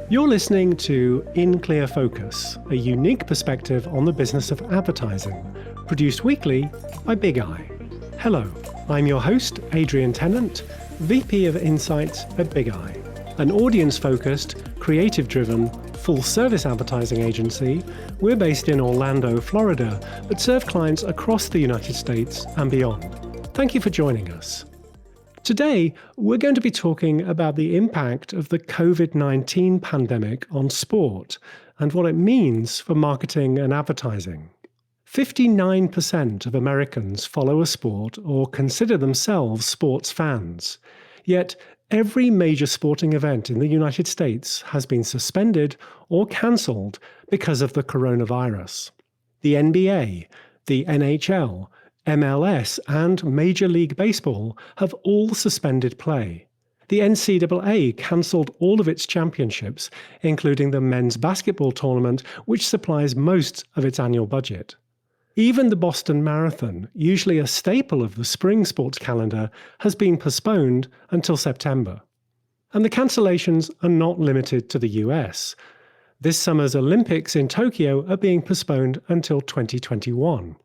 You're listening to In Clear Focus, a unique perspective on the business of advertising, produced weekly by Big Eye. Hello, I'm your host, Adrian Tennant, VP of Insights at Big Eye, an audience-focused, creative-driven, full-service advertising agency. We're based in Orlando, Florida, but serve clients across the United States and beyond. Thank you for joining us. Today, we're going to be talking about the impact of the COVID-19 pandemic on sport and what it means for marketing and advertising. 59% of Americans follow a sport or consider themselves sports fans. Yet, every major sporting event in the United States has been suspended or cancelled because of the coronavirus. The N.B.A., the N.H.L., M.L.S. and Major League Baseball have all suspended play. The N.C.A.A. cancelled all of its championships, including the men's basketball tournament, which supplies most of its annual budget. Even the Boston Marathon, usually a staple of the spring sports calendar, has been postponed until September. And the cancellations are not limited to the US. This summer's Olympics in Tokyo are being postponed until 2021.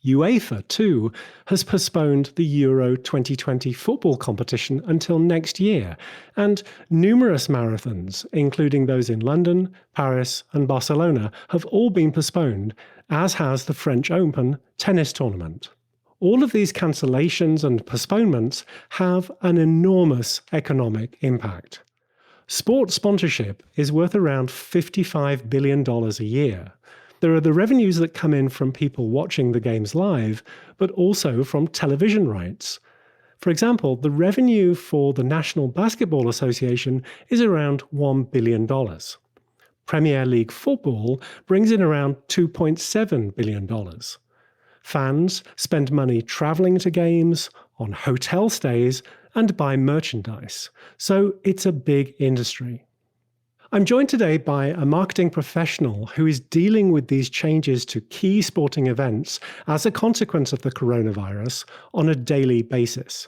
UEFA, too, has postponed the Euro 2020 football competition until next year, and numerous marathons, including those in London, Paris and Barcelona, have all been postponed, as has the French Open tennis tournament. All of these cancellations and postponements have an enormous economic impact. Sports sponsorship is worth around $55 billion a year. There are the revenues that come in from people watching the games live, but also from television rights. For example, the revenue for the National Basketball Association is around $1 billion. Premier League football brings in around $2.7 billion. Fans spend money traveling to games, on hotel stays, and buy merchandise. So it's a big industry. I'm joined today by a marketing professional who is dealing with these changes to key sporting events as a consequence of the coronavirus on a daily basis.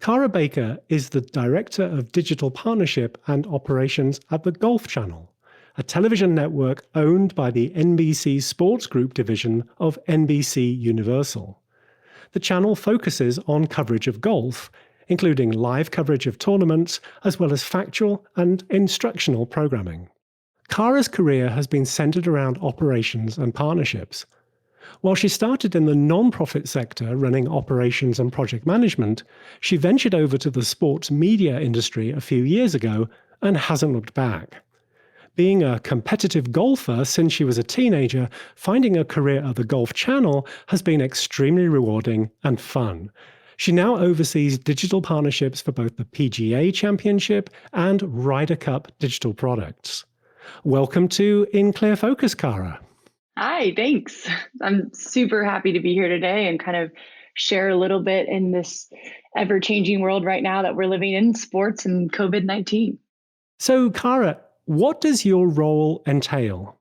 Cara Baker is the Director of Digital Partnership and Operations at the Golf Channel, a television network owned by the NBC Sports Group division of NBC Universal. The channel focuses on coverage of golf, including live coverage of tournaments, as well as factual and instructional programming. Cara's career has been centered around operations and partnerships. While she started in the non-profit sector running operations and project management, she ventured over to the sports media industry a few years ago and hasn't looked back. Being a competitive golfer since she was a teenager, finding a career at the Golf Channel has been extremely rewarding and fun. She now oversees digital partnerships for both the PGA Championship and Ryder Cup digital products. Welcome to In Clear Focus, Cara. Hi, thanks. I'm super happy to be here today and kind of share a little bit in this ever-changing world right now that we're living in, sports and COVID-19. So, Cara, what does your role entail?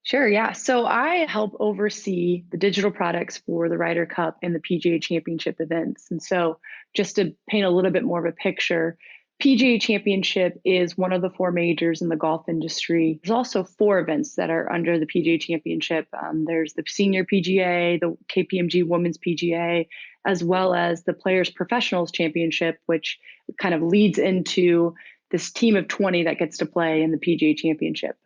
Sure, yeah. So I help oversee the digital products for the Ryder Cup and the PGA Championship events. And so just to paint a little bit more of a picture, PGA Championship is one of the four majors in the golf industry. There's also four events that are under the PGA Championship. There's the Senior PGA, the KPMG Women's PGA, as well as the Players Professionals Championship, which kind of leads into this team of 20 that gets to play in the PGA Championship.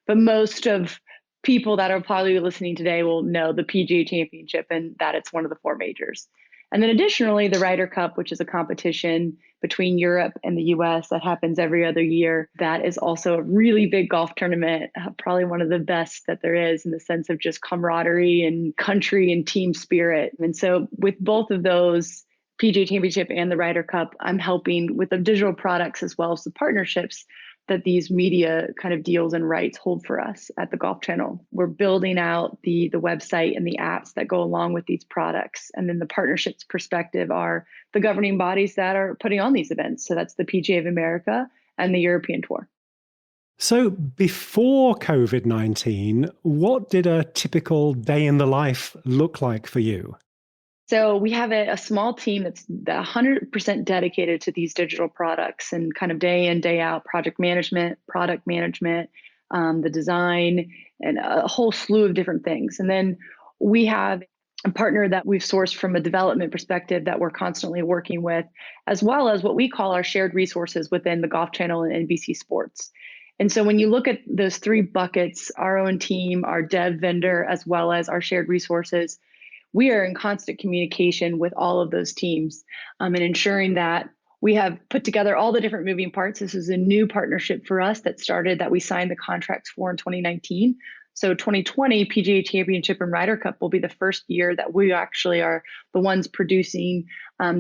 But most of people that are probably listening today will know the PGA Championship and that it's one of the four majors. And then additionally, the Ryder Cup, which is a competition between Europe and the US that happens every other year. That is also a really big golf tournament, probably one of the best that there is in the sense of just camaraderie and country and team spirit. And so with both of those, PGA Championship and the Ryder Cup, I'm helping with the digital products as well as the partnerships that these media kind of deals and rights hold for us at the Golf Channel. We're building out the website and the apps that go along with these products. And then the partnerships perspective are the governing bodies that are putting on these events. So that's the PGA of America and the European Tour. So before COVID-19, what did a typical day in the life look like for you? So we have a small team that's 100% dedicated to these digital products and kind of day in, day out project management, product management, the design, and a whole slew of different things. And then we have a partner that we've sourced from a development perspective that we're constantly working with, as well as what we call our shared resources within the Golf Channel and NBC Sports. And so when you look at those three buckets, our own team, our dev vendor, as well as our shared resources, we are in constant communication with all of those teams, and ensuring that we have put together all the different moving parts. This is a new partnership for us that we signed the contracts for in 2019. So 2020 PGA Championship and Ryder Cup will be the first year that we actually are the ones producing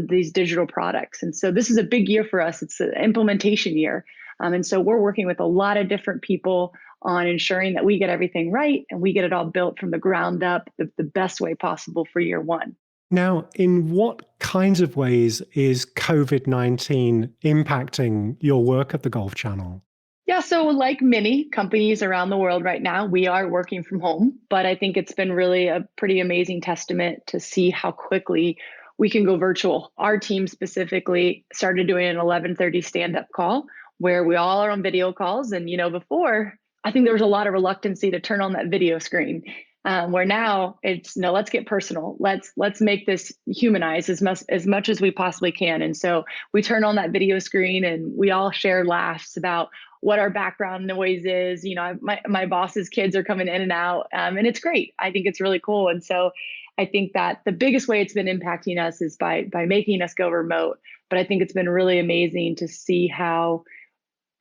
these digital products. And so this is a big year for us. It's an implementation year. And so we're working with a lot of different people on ensuring that we get everything right and we get it all built from the ground up the best way possible for year one. Now, in what kinds of ways is COVID-19 impacting your work at the Golf Channel? Yeah, so like many companies around the world right now, we are working from home, but I think it's been really a pretty amazing testament to see how quickly we can go virtual. Our team specifically started doing an 11:30 stand-up call where we all are on video calls, and before I think there was a lot of reluctancy to turn on that video screen. Where now it's no, let's get personal. Let's make this humanized as much as we possibly can. And so we turn on that video screen and we all share laughs about what our background noise is. My boss's kids are coming in and out, and it's great. I think it's really cool. And so I think that the biggest way it's been impacting us is by making us go remote. But I think it's been really amazing to see how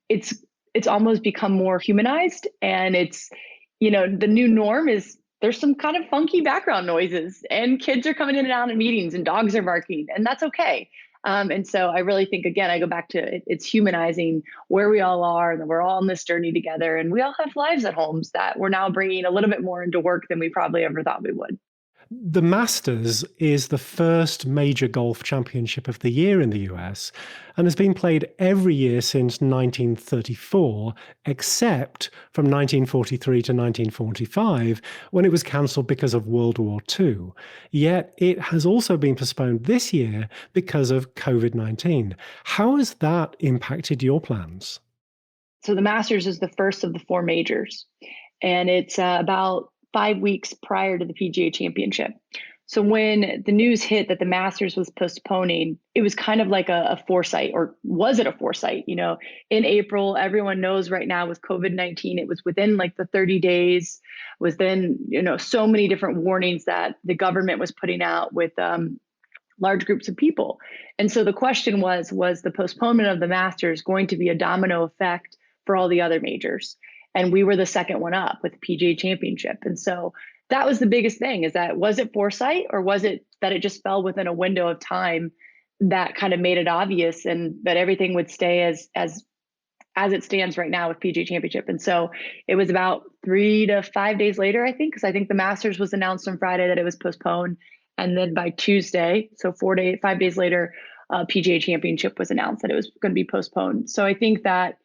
it's almost become more humanized, and it's the new norm is there's some kind of funky background noises and kids are coming in and out of meetings and dogs are barking, and that's okay. And so I really think, again, I go back to it's humanizing where we all are and that we're all on this journey together, and we all have lives at homes that we're now bringing a little bit more into work than we probably ever thought we would. The Masters is the first major golf championship of the year in the US and has been played every year since 1934, except from 1943 to 1945, when it was cancelled because of World War II. Yet it has also been postponed this year because of COVID-19. How has that impacted your plans? So the Masters is the first of the four majors, and it's about 5 weeks prior to the PGA Championship. So when the news hit that the Masters was postponing, it was kind of like a foresight, or was it a foresight? In April, everyone knows right now with COVID-19, it was within like the 30 days, was then, so many different warnings that the government was putting out with large groups of people. And so the question was the postponement of the Masters going to be a domino effect for all the other majors? And we were the second one up with the PGA Championship. And so that was the biggest thing, is that was it foresight, or was it that it just fell within a window of time that kind of made it obvious and that everything would stay as it stands right now with PGA Championship? And so it was about 3 to 5 days later, I think, because I think the Masters was announced on Friday that it was postponed. And then by Tuesday, so 5 days later, PGA Championship was announced that it was going to be postponed. So I think that,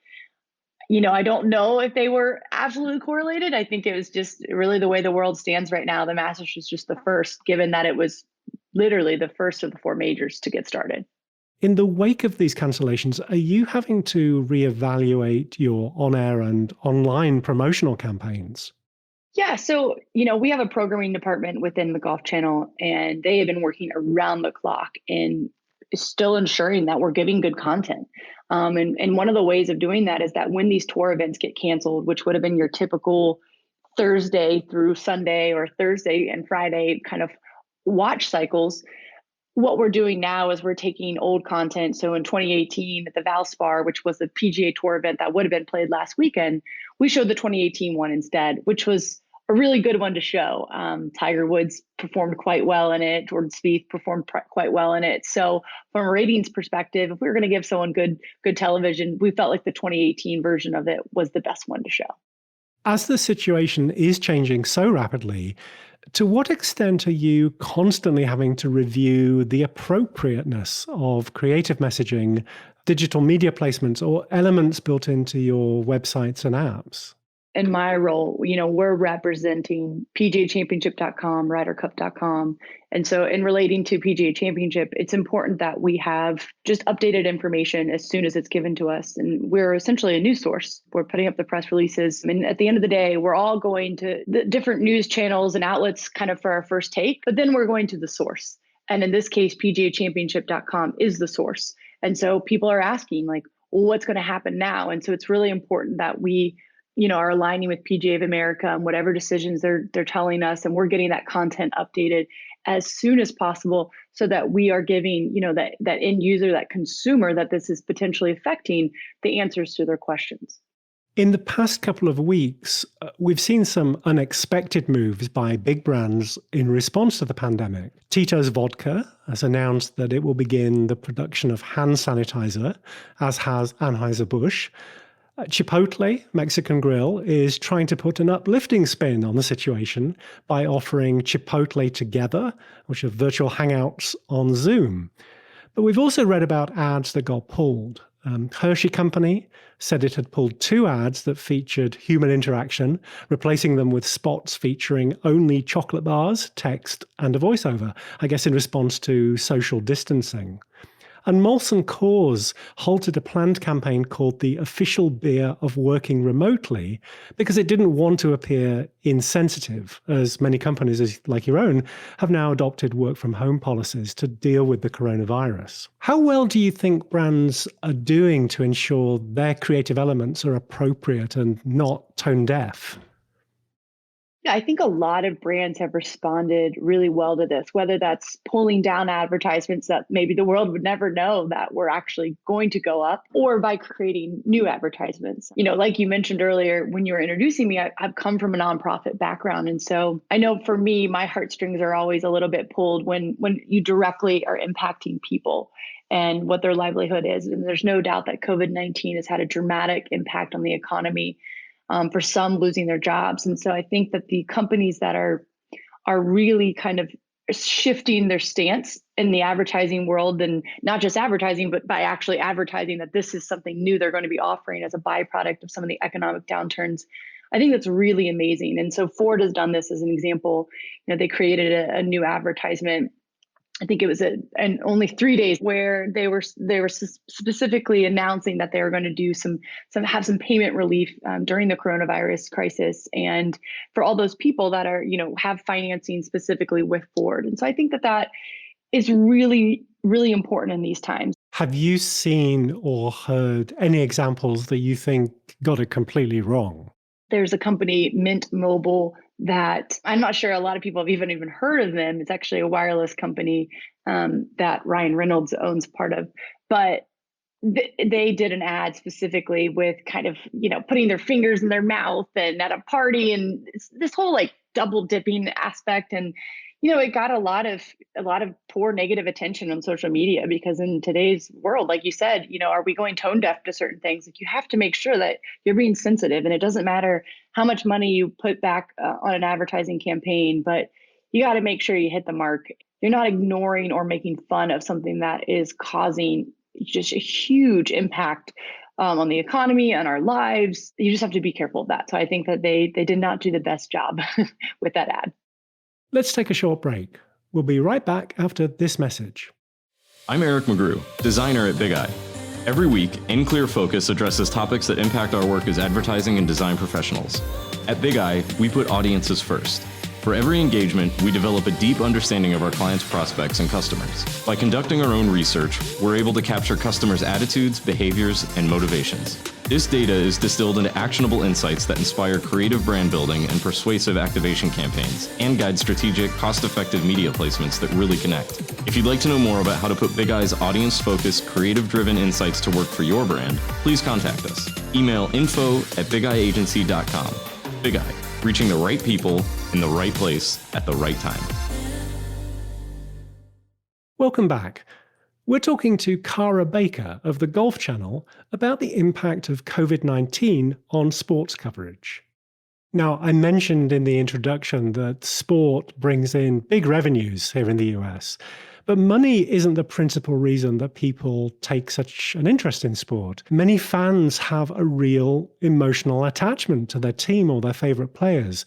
I don't know if they were absolutely correlated. I think it was just really the way the world stands right now. The Masters was just the first, given that it was literally the first of the four majors to get started. In the wake of these cancellations, are you having to reevaluate your on-air and online promotional campaigns? Yeah, so we have a programming department within the Golf Channel, and they have been working around the clock in still ensuring that we're giving good content. And one of the ways of doing that is that when these tour events get canceled, which would have been your typical Thursday through Sunday or Thursday and Friday kind of watch cycles, what we're doing now is we're taking old content. So in 2018 at the Valspar, which was the PGA Tour event that would have been played last weekend, we showed the 2018 one instead, which was a really good one to show. Tiger Woods performed quite well in it. Jordan Spieth performed quite well in it. So from a ratings perspective, if we were going to give someone good television, we felt like the 2018 version of it was the best one to show. As the situation is changing so rapidly, to what extent are you constantly having to review the appropriateness of creative messaging, digital media placements, or elements built into your websites and apps? in my role, we're representing PGAchampionship.com, RyderCup.com. And so in relating to PGA Championship, it's important that we have just updated information as soon as it's given to us. And we're essentially a news source. We're putting up the press releases. And at the end of the day, we're all going to the different news channels and outlets kind of for our first take, but then we're going to the source. And in this case, PGAchampionship.com is the source. And so people are asking like, well, what's going to happen now? And so it's really important that we are aligning with PGA of America and whatever decisions they're telling us, and we're getting that content updated as soon as possible so that we are giving, that end user, that consumer that this is potentially affecting, the answers to their questions. In the past couple of weeks, we've seen some unexpected moves by big brands in response to the pandemic. Tito's Vodka has announced that it will begin the production of hand sanitizer, as has Anheuser-Busch. Chipotle Mexican Grill is trying to put an uplifting spin on the situation by offering Chipotle Together, which are virtual hangouts on Zoom. But we've also read about ads that got pulled. Hershey Company said it had pulled 2 ads that featured human interaction, replacing them with spots featuring only chocolate bars, text, and a voiceover, I guess in response to social distancing. And Molson Coors halted a planned campaign called the Official Beer of Working Remotely because it didn't want to appear insensitive, as many companies, like your own, have now adopted work-from-home policies to deal with the coronavirus. How well do you think brands are doing to ensure their creative elements are appropriate and not tone-deaf? Yeah, I think a lot of brands have responded really well to this, whether that's pulling down advertisements that maybe the world would never know that were actually going to go up, or by creating new advertisements. Like you mentioned earlier, when you were introducing me, I've come from a nonprofit background. And so I know for me, my heartstrings are always a little bit pulled when you directly are impacting people and what their livelihood is. And there's no doubt that COVID-19 has had a dramatic impact on the economy. For some losing their jobs. And so I think that the companies that are really kind of shifting their stance in the advertising world, and not just advertising, but by actually advertising that this is something new they're going to be offering as a byproduct of some of the economic downturns, I think that's really amazing. And so Ford has done this as an example. They created a new advertisement. I think it was and only 3 days, where they were specifically announcing that they were going to do some payment relief during the coronavirus crisis, and for all those people that are have financing specifically with Ford. And so I think that is really, really important in these times. Have you seen or heard any examples that you think got it completely wrong? There's a company, Mint Mobile, that I'm not sure a lot of people have even heard of them. It's actually a wireless company that Ryan Reynolds owns part of. But they did an ad specifically with kind of, putting their fingers in their mouth and at a party, and this whole like double dipping aspect. And it got a lot of poor negative attention on social media, because in today's world, like you said, are we going tone deaf to certain things? Like, you have to make sure that you're being sensitive, and it doesn't matter how much money you put back on an advertising campaign, but you got to make sure you hit the mark. You're not ignoring or making fun of something that is causing just a huge impact on the economy and our lives. You just have to be careful of that. So I think that they did not do the best job with that ad. Let's take a short break. We'll be right back after this message. I'm Eric McGrew, designer at Big Eye. Every week, In-Clear Focus addresses topics that impact our work as advertising and design professionals. At Big Eye, we put audiences first. For every engagement, we develop a deep understanding of our clients' prospects and customers. By conducting our own research, we're able to capture customers' attitudes, behaviors, and motivations. This data is distilled into actionable insights that inspire creative brand building and persuasive activation campaigns, and guide strategic, cost-effective media placements that really connect. If you'd like to know more about how to put Big Eye's audience-focused, creative-driven insights to work for your brand, please contact us. Email info@bigeyeagency.com. Big Eye, reaching the right people in the right place at the right time. Welcome back. We're talking to Cara Baker of the Golf Channel about the impact of COVID-19 on sports coverage. Now, I mentioned in the introduction that sport brings in big revenues here in the US, But money isn't the principal reason that people take such an interest in sport. Many fans have a real emotional attachment to their team or their favorite players.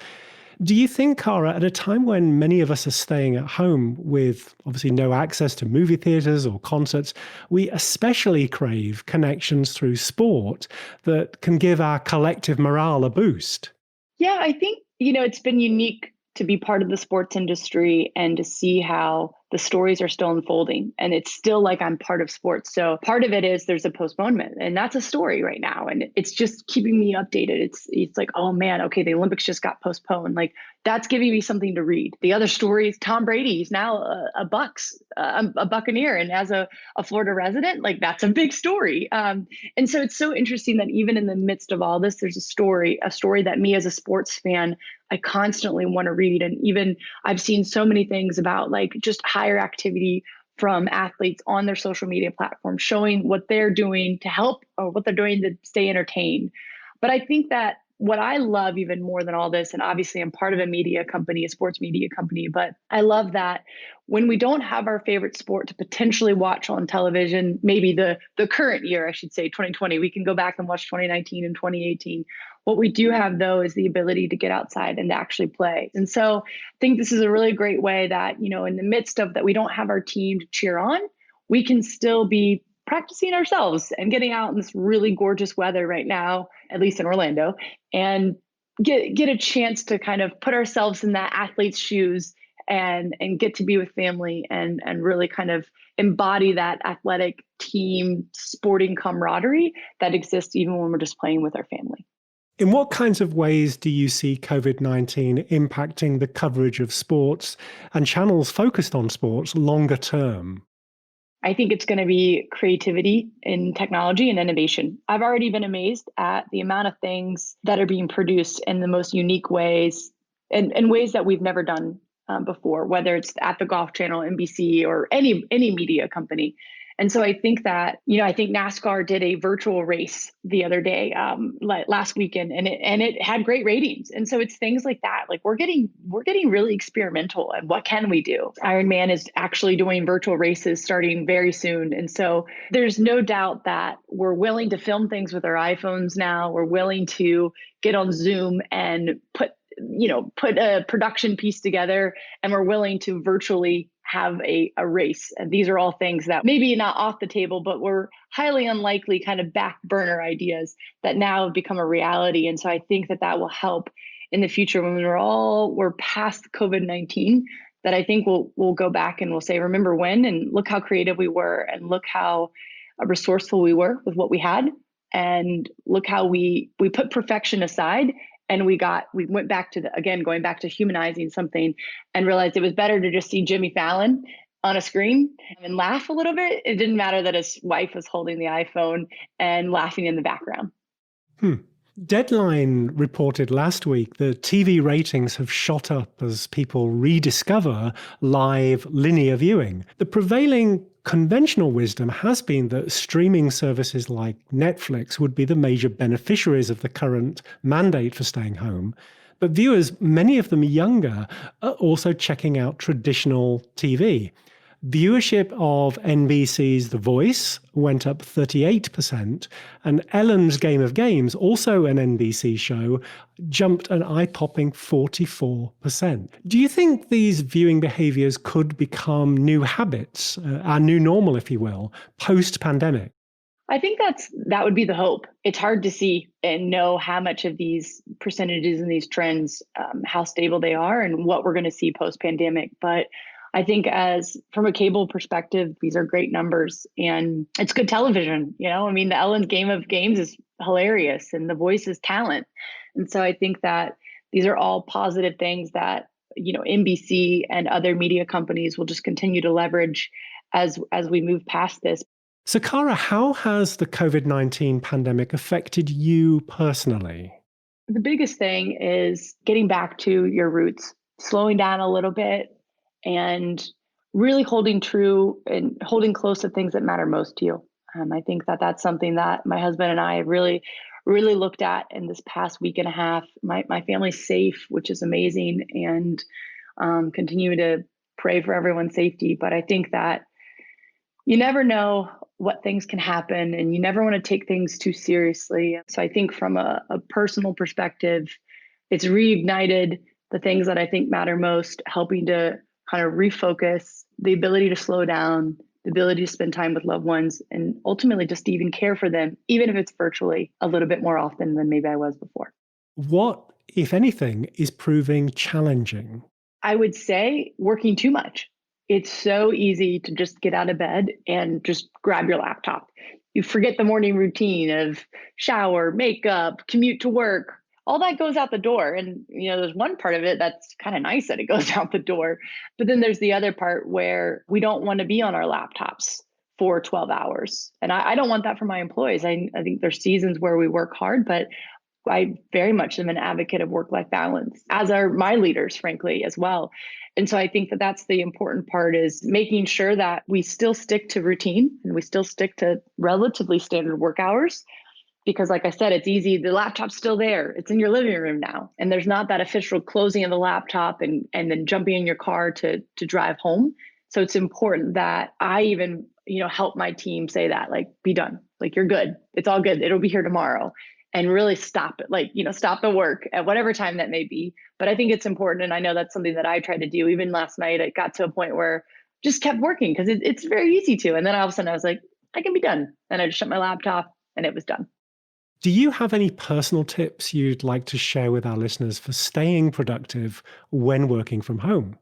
Do you think, Cara, at a time when many of us are staying at home with obviously no access to movie theatres or concerts, we especially crave connections through sport that can give our collective morale a boost? Yeah, I think, it's been unique to be part of the sports industry and to see how the stories are still unfolding. And it's still like I'm part of sports. So part of it is there's a postponement, and that's a story right now. And it's just keeping me updated. It's like, oh man, okay, the Olympics just got postponed. Like that's giving me something to read. The other story is Tom Brady is now a Buccaneer. And as a Florida resident, like that's a big story. And so it's so interesting that even in the midst of all this, there's a story that me as a sports fan, I constantly want to read. And even I've seen so many things about like just higher activity from athletes on their social media platforms, showing what they're doing to help or what they're doing to stay entertained. But I think that what I love even more than all this, and obviously I'm part of a media company, a sports media company, but I love that when we don't have our favorite sport to potentially watch on television, maybe the current year, I should say 2020, we can go back and watch 2019 and 2018. What we do have though is the ability to get outside and to actually play. And so I think this is a really great way that, in the midst of that, we don't have our team to cheer on, we can still be practicing ourselves and getting out in this really gorgeous weather right now, at least in Orlando, and get a chance to kind of put ourselves in that athlete's shoes and get to be with family and really kind of embody that athletic team sporting camaraderie that exists even when we're just playing with our family. In what kinds of ways do you see COVID-19 impacting the coverage of sports and channels focused on sports longer term? I think it's going to be creativity in technology and innovation. I've already been amazed at the amount of things that are being produced in the most unique ways and ways that we've never done before, whether it's at the Golf Channel, NBC, or any media company. And so I think that, I think NASCAR did a virtual race the other day, last weekend, and it had great ratings. And so it's things like that. Like we're getting really experimental. And what can we do? Ironman is actually doing virtual races starting very soon. And so there's no doubt that we're willing to film things with our iPhones now. We're willing to get on Zoom and put a production piece together, and we're willing to virtually have a race. And these are all things that maybe not off the table, but were highly unlikely kind of back burner ideas that now have become a reality. And so I think that will help in the future when we're past COVID-19, that I think we'll go back and we'll say, remember when, and look how creative we were, and look how resourceful we were with what we had, and look how we put perfection aside. And we went back to going back to humanizing something, and realized it was better to just see Jimmy Fallon on a screen and laugh a little bit. It didn't matter that his wife was holding the iPhone and laughing in the background. Deadline reported last week that TV ratings have shot up as people rediscover live linear viewing. The prevailing conventional wisdom has been that streaming services like Netflix would be the major beneficiaries of the current mandate for staying home. But viewers, many of them younger, are also checking out traditional TV. Viewership of NBC's The Voice went up 38%, and Ellen's Game of Games, also an NBC show, jumped an eye-popping 44%. Do you think these viewing behaviors could become new habits, our new normal, if you will, post-pandemic? I think that would be the hope. It's hard to see and know how much of these percentages and these trends, how stable they are and what we're going to see post-pandemic. But I think from a cable perspective, these are great numbers, and it's good television. The Ellen's Game of Games is hilarious, and The Voice is talent. And so I think that these are all positive things that, NBC and other media companies will just continue to leverage as we move past this. So, Cara, how has the COVID-19 pandemic affected you personally? The biggest thing is getting back to your roots, slowing down a little bit, and really holding true and holding close to things that matter most to you. I think that's something that my husband and I really, really looked at in this past week and a half. My family's safe, which is amazing, and continue to pray for everyone's safety, but I think that you never know what things can happen and you never want to take things too seriously. So I think from a personal perspective, it's reignited the things that I think matter most, helping to kind of refocus, the ability to slow down, the ability to spend time with loved ones, and ultimately just even care for them, even if it's virtually, a little bit more often than maybe I was before. What, if anything, is proving challenging? I would say working too much. It's so easy to just get out of bed and just grab your laptop. You forget the morning routine of shower, makeup, commute to work. All that goes out the door. And, there's one part of it that's kind of nice that it goes out the door. But then there's the other part where we don't want to be on our laptops for 12 hours. And I don't want that for my employees. I think there's seasons where we work hard, but I very much am an advocate of work-life balance, as are my leaders, frankly, as well. And so I think that that's the important part, is making sure that we still stick to routine and we still stick to relatively standard work hours. Because like I said, it's easy. The laptop's still there. It's in your living room now. And there's not that official closing of the laptop and then jumping in your car to drive home. So it's important that I even, help my team say that, like, be done. Like, you're good. It's all good. It'll be here tomorrow. And really stop it, stop the work at whatever time that may be. But I think it's important. And I know that's something that I try to do. Even last night, it got to a point where just kept working because it's very easy to. And then all of a sudden I was like, I can be done. And I just shut my laptop and it was done. Do you have any personal tips you'd like to share with our listeners for staying productive when working from home?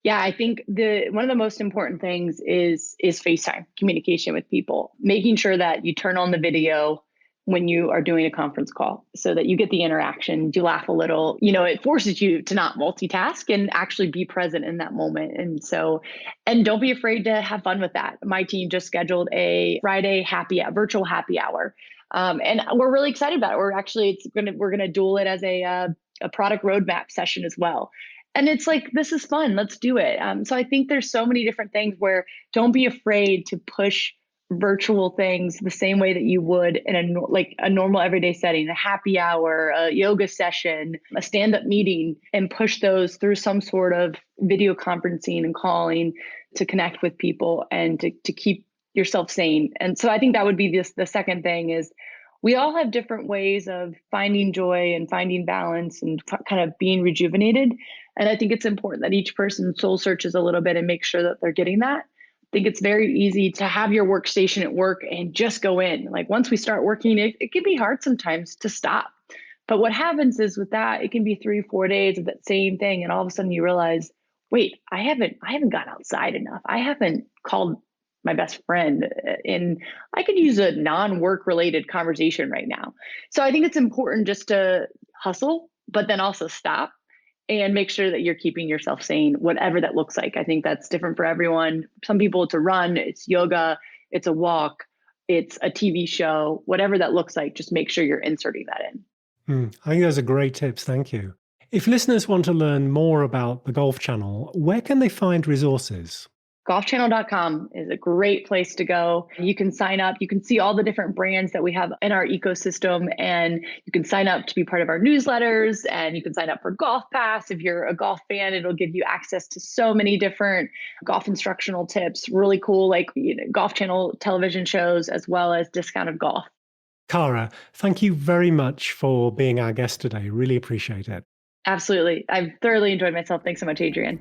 Yeah, I think one of the most important things is FaceTime, communication with people, making sure that you turn on the video when you are doing a conference call so that you get the interaction, you laugh a little, it forces you to not multitask and actually be present in that moment. And don't be afraid to have fun with that. My team just scheduled a Friday virtual happy hour. And we're really excited about it. We're going to dual it as a product roadmap session as well. And it's like, this is fun. Let's do it. So I think there's so many different things where don't be afraid to push virtual things the same way that you would in a normal everyday setting, a happy hour, a yoga session, a stand-up meeting, and push those through some sort of video conferencing and calling to connect with people and to keep yourself sane. And so I think that would be the second thing is we all have different ways of finding joy and finding balance and kind of being rejuvenated. And I think it's important that each person soul searches a little bit and make sure that they're getting that. I think it's very easy to have your workstation at work and just go in. Like once we start working, it can be hard sometimes to stop. But what happens is with that, it can be 3-4 days of that same thing. And all of a sudden you realize, wait, I haven't gone outside enough. I haven't called my best friend and I could use a non-work related conversation right now. So I think it's important just to hustle, but then also stop and make sure that you're keeping yourself sane, whatever that looks like. I think that's different for everyone. Some people it's a run, it's yoga, it's a walk, it's a TV show, whatever that looks like, just make sure you're inserting that in. I think those are great tips. Thank you. If listeners want to learn more about the Golf Channel, where can they find resources? Golfchannel.com is a great place to go. You can sign up. You can see all the different brands that we have in our ecosystem, and you can sign up to be part of our newsletters, and you can sign up for Golf Pass. If you're a golf fan, it'll give you access to so many different golf instructional tips, really cool, Golf Channel television shows, as well as discounted golf. Cara, thank you very much for being our guest today. Really appreciate it. Absolutely. I've thoroughly enjoyed myself. Thanks so much, Adrian.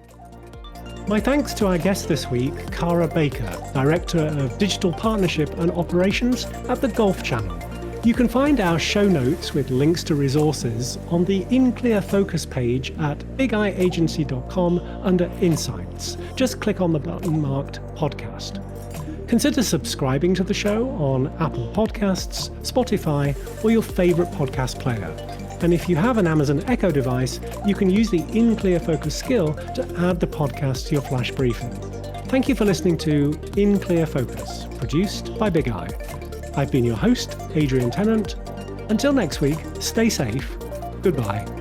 My thanks to our guest this week, Cara Baker, Director of Digital Partnership and Operations at the Golf Channel. You can find our show notes with links to resources on the In Clear Focus page at bigeyeagency.com under Insights. Just click on the button marked Podcast. Consider subscribing to the show on Apple Podcasts, Spotify, or your favorite podcast player. And if you have an Amazon Echo device, you can use the In Clear Focus skill to add the podcast to your flash briefing. Thank you for listening to In Clear Focus, produced by Big Eye. I've been your host, Adrian Tennant. Until next week, stay safe. Goodbye.